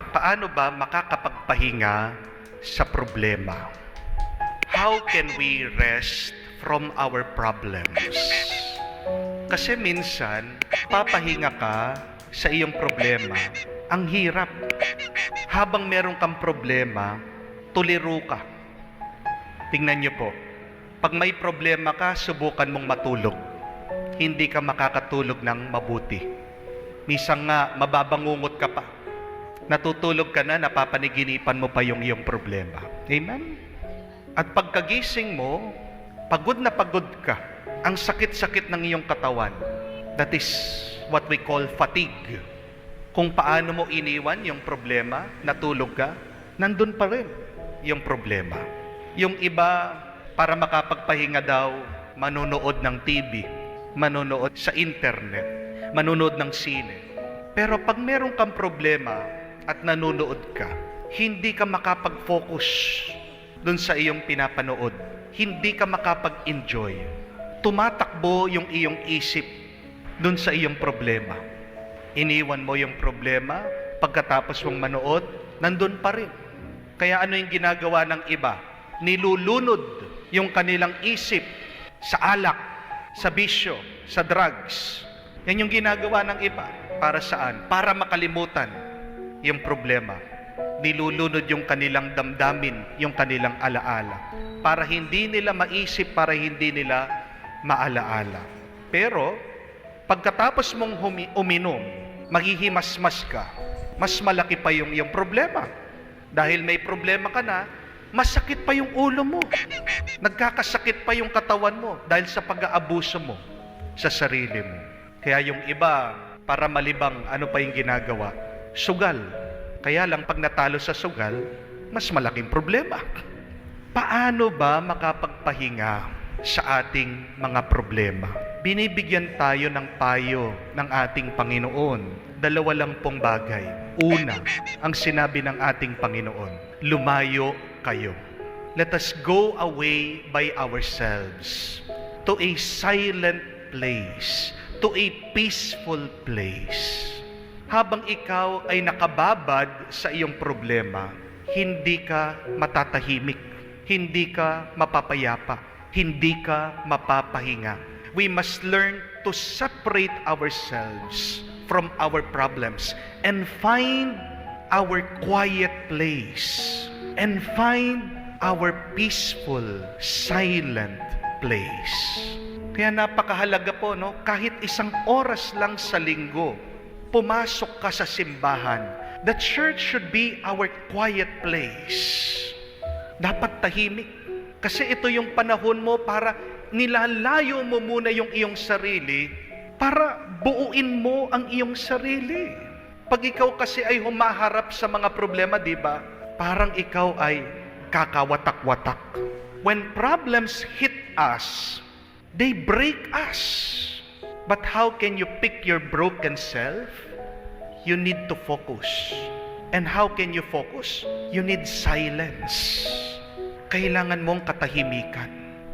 Paano ba makakapagpahinga sa problema? How can we rest from our problems? Kasi minsan, papahinga ka sa iyong problema. Ang hirap. Habang meron kang problema, tuliro ka. Tingnan niyo po, pag may problema ka, subukan mong matulog. Hindi ka makakatulog ng mabuti. Minsan nga, mababangungot ka pa. Natutulog ka na, napapaniginipan mo pa yung iyong problema. Amen? At pagkagising mo, pagod na pagod ka. Ang sakit-sakit ng iyong katawan. That is what we call fatigue. Kung paano mo iniwan yung problema, natulog ka, nandun pa rin yung problema. Yung iba, para makapagpahinga daw, manonood ng TV, manonood sa internet, manonood ng sine. Pero pag meron kang problema at nanonood ka, hindi ka makapag-focus dun sa iyong pinapanood. Hindi ka makapag-enjoy. Tumatakbo yung iyong isip dun sa iyong problema. Iniwan mo yung problema, pagkatapos mong manood, nandun pa rin. Kaya ano yung ginagawa ng iba? Nilulunod yung kanilang isip sa alak, sa bisyo, sa drugs. Yan yung ginagawa ng iba. Para saan? Para makalimutan yung problema. Nilulunod yung kanilang damdamin, yung kanilang alaala. Para hindi nila maisip, para hindi nila maalaala. Pero, pagkatapos mong uminom, maghihimasmas ka, mas malaki pa yung iyong problema. Dahil may problema ka na, masakit pa yung ulo mo. Nagkakasakit pa yung katawan mo dahil sa pag-aabuso mo sa sarili mo. Kaya yung iba, para malibang, ano pa yung ginagawa? Sugal. Kaya lang pag natalo sa sugal, mas malaking problema. Paano ba makapagpahinga sa ating mga problema? Binibigyan tayo ng payo ng ating Panginoon. Dalawa lang pong bagay. Una, ang sinabi ng ating Panginoon, lumayo kayo. Let us go away by ourselves to a silent place, to a peaceful place. Habang ikaw ay nakababad sa iyong problema, hindi ka matatahimik, hindi ka mapapayapa, hindi ka mapapahinga. We must learn to separate ourselves from our problems and find our quiet place and find our peaceful, silent place. Kaya napakahalaga po, no? Kahit isang oras lang sa linggo, pumasok ka sa simbahan. The church should be our quiet place. Dapat tahimik. Kasi ito yung panahon mo para nilalayo mo muna yung iyong sarili para buuin mo ang iyong sarili. Pag ikaw kasi ay humaharap sa mga problema, di ba? Parang ikaw ay kakawatak-watak. When problems hit us, they break us. But how can you pick your broken self? You need to focus. And how can you focus? You need silence. Kailangan mong katahimikan.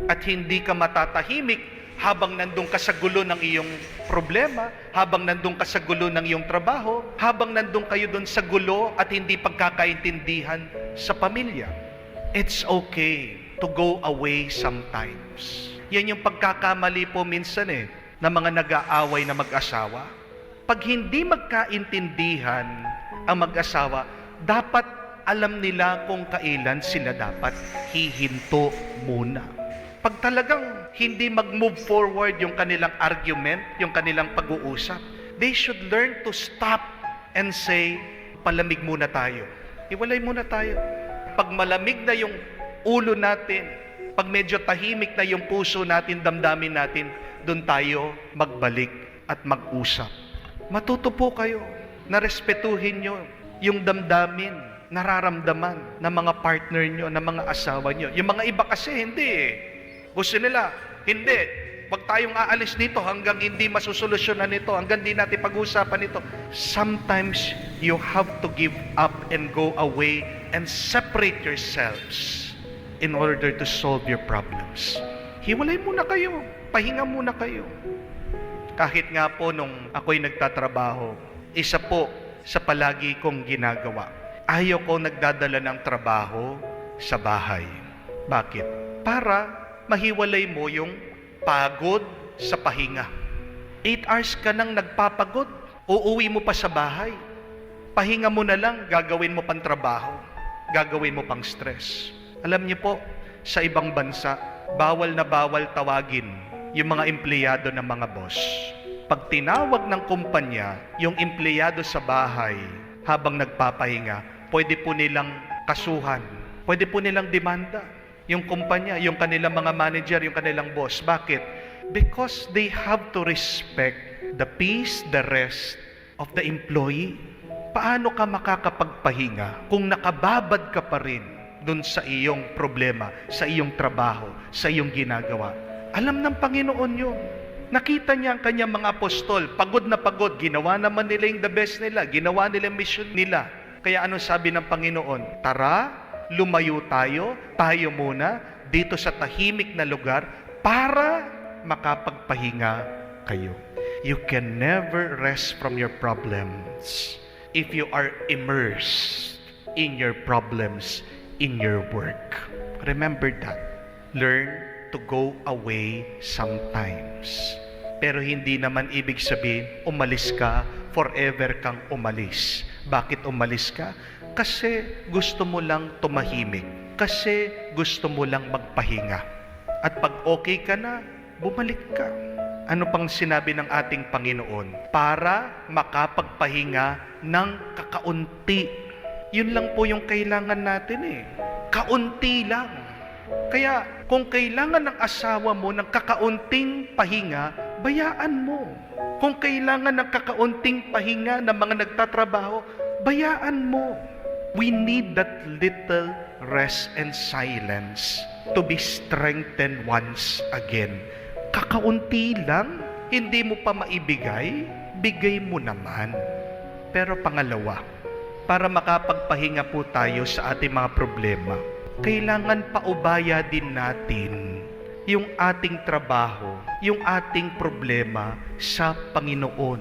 At hindi ka matatahimik habang nandun ka sa gulo ng iyong problema, habang nandun ka sa gulo ng iyong trabaho, habang nandun kayo dun sa gulo at hindi pagkakaintindihan sa pamilya. It's okay to go away sometimes. Yan yung pagkakamali po minsan ng mga nag-aaway na mag-asawa. Pag hindi magkaintindihan ang mag-asawa, dapat alam nila kung kailan sila dapat hihinto muna. Pag talagang hindi mag-move forward yung kanilang argument, yung kanilang pag-uusap, they should learn to stop and say, palamig muna tayo. Iwalay muna tayo. Pag malamig na yung ulo natin, pag medyo tahimik na yung puso natin, damdamin natin, doon tayo magbalik at mag-usap. Matuto po kayo na respetuhin nyo yung damdamin, nararamdaman ng mga partner nyo, ng mga asawa nyo. Yung mga iba kasi hindi Gusto nila, hindi. Huwag tayong aalis dito hanggang hindi masusolusyonan ito, hanggang hindi natin pag-uusapan ito. Sometimes, you have to give up and go away and separate yourselves in order to solve your problems. Hiwalay muna kayo. Pahinga muna kayo. Kahit nga po nung ako'y nagtatrabaho, isa po sa palagi kong ginagawa. Ayaw ko nagdadala ng trabaho sa bahay. Bakit? Para mahiwalay mo yung pagod sa pahinga. 8 hours ka nang nagpapagod, uuwi mo pa sa bahay. Pahinga mo na lang, gagawin mo pang trabaho, gagawin mo pang stress. Alam niyo po, sa ibang bansa, bawal na bawal tawagin yung mga empleyado ng mga boss. Pag tinawag ng kumpanya yung empleyado sa bahay habang nagpapahinga, pwede po nilang kasuhan, pwede po nilang demanda yung kumpanya, yung kanilang mga manager, yung kanilang boss. Bakit? Because they have to respect the peace, the rest of the employee. Paano ka makakapagpahinga kung nakababad ka pa rin dun sa iyong problema, sa iyong trabaho, sa iyong ginagawa? Alam ng Panginoon yun. Nakita niya ang kanyang mga apostol, pagod na pagod, ginawa naman nila yung the best nila, ginawa nila yung mission nila. Kaya ano sabi ng Panginoon? Tara, lumayo tayo muna dito sa tahimik na lugar para makapagpahinga kayo. You can never rest from your problems if you are immersed in your problems, in your work. Remember that. Learn to go away sometimes. Pero hindi naman ibig sabihin, umalis ka, forever kang umalis. Bakit umalis ka? Kasi gusto mo lang tumahimik. Kasi gusto mo lang magpahinga. At pag okay ka na, bumalik ka. Ano pang sinabi ng ating Panginoon? Para makapagpahinga ng kakaunti. Yun lang po yung kailangan natin eh. Kaunti lang. Kaya kung kailangan ng asawa mo ng kakaunting pahinga, bayaan mo. Kung kailangan ng kakaunting pahinga ng mga nagtatrabaho, bayaan mo. We need that little rest and silence to be strengthened once again. Kakaunti lang, hindi mo pa maibigay, bigay mo naman. Pero pangalawa, para makapagpahinga po tayo sa ating mga problema, kailangan paubaya din natin yung ating trabaho, yung ating problema sa Panginoon.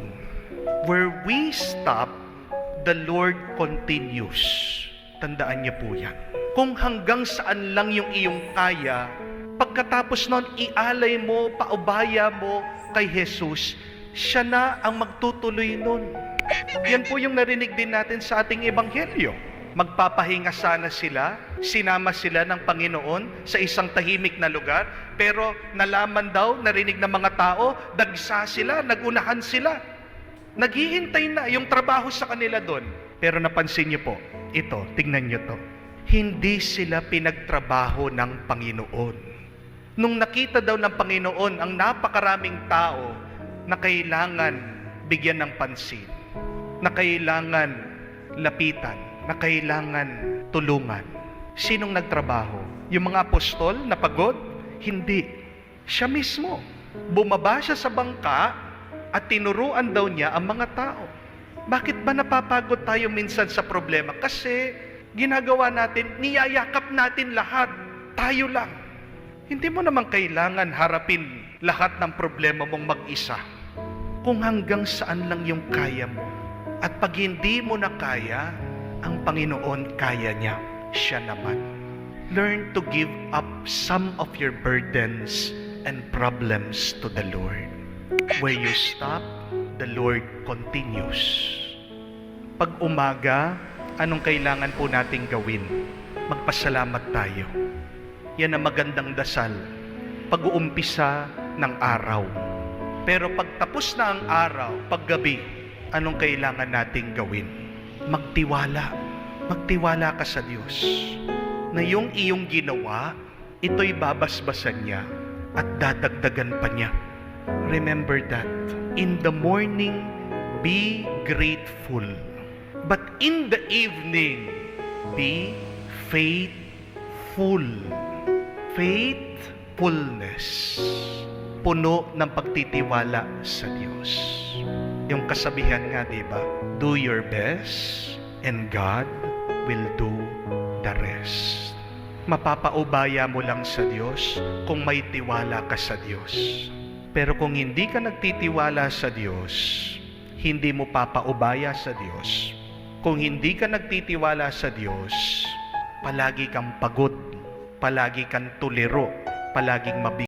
Where we stop, the Lord continues. Tandaan niyo po yan. Kung hanggang saan lang yung iyong kaya, pagkatapos nun, ialay mo, paubaya mo kay Jesus, siya na ang magtutuloy nun. Yan po yung narinig din natin sa ating ebanghelyo. Magpapahinga sana sila, sinama sila ng Panginoon sa isang tahimik na lugar, pero nalaman daw, narinig ng mga tao, dagsa sila, nagunahan sila. Naghihintay na yung trabaho sa kanila doon. Pero napansin niyo po, ito, tingnan niyo to. Hindi sila pinagtrabaho ng Panginoon. Nung nakita daw ng Panginoon ang napakaraming tao na kailangan bigyan ng pansin, na kailangan lapitan, na kailangan tulungan, sinong nagtrabaho? Yung mga apostol na pagod? Hindi. Siya mismo. Bumaba siya sa bangka at tinuruan daw niya ang mga tao. Bakit ba napapagod tayo minsan sa problema? Kasi ginagawa natin, niyayakap natin lahat. Tayo lang. Hindi mo naman kailangan harapin lahat ng problema mong mag-isa. Kung hanggang saan lang yung kaya mo. At pag hindi mo na kaya, ang Panginoon kaya niya. Siya naman. Learn to give up some of your burdens and problems to the Lord. Where you stop, the Lord continues. Pag umaga, anong kailangan po nating gawin? Magpasalamat tayo. Yan ang magandang dasal. Pag-uumpisa ng araw. Pero pag tapos na ang araw, paggabi, anong kailangan nating gawin? Magtiwala. Magtiwala ka sa Diyos. Na yung iyong ginawa, ito'y babasbasan niya at dadagdagan pa niya. Remember that. In the morning, be grateful. But in the evening, be faithful. Faithfulness. Puno ng pagtitiwala sa Diyos. Yung kasabihan nga, di ba? Do your best and God will do the rest. Mapapaubaya mo lang sa Diyos kung may tiwala ka sa Diyos. Pero kung hindi ka nagtitiwala sa Diyos, hindi mo papaubaya sa Diyos, Kung hindi ka nagtitiwala sa Diyos, palagi kang pagod, palagi kang tuliro, palaging mabigat